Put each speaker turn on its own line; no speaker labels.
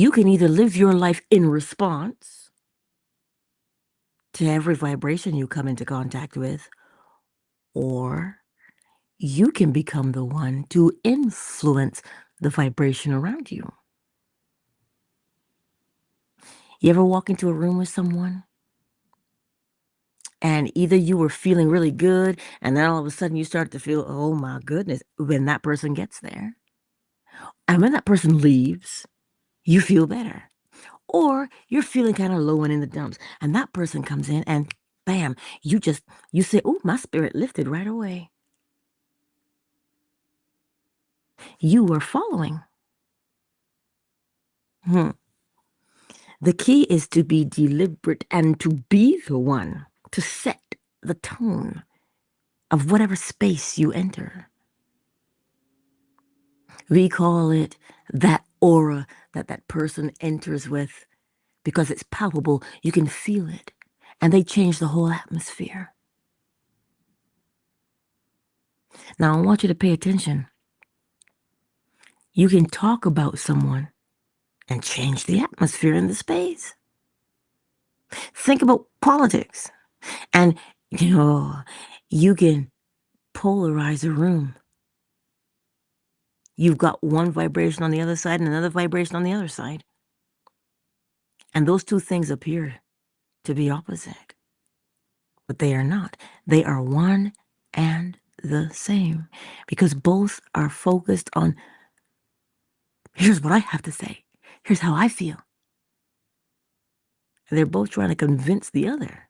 You can either live your life in response to every vibration you come into contact with, or you can become the one to influence the vibration around you. You ever walk into a room with someone and either you were feeling really good and then all of a sudden you start to feel, oh my goodness, when that person gets there. And when that person leaves, you feel better. Or you're feeling kind of low and in the dumps and that person comes in and bam, you say, oh, my spirit lifted right away. You are following. The key is to be deliberate and to be the one to set the tone of whatever space you enter. We call it that aura that person enters with because it's palpable. You can feel it, and they change the whole atmosphere. Now, I want you to pay attention. You can talk about someone and change the atmosphere in the space. Think about politics, and you can polarize a room. You've got one vibration on the other side and another vibration on the other side. And those two things appear to be opposite. But they are not. They are one and the same. Because both are focused on, here's what I have to say. Here's how I feel. And they're both trying to convince the other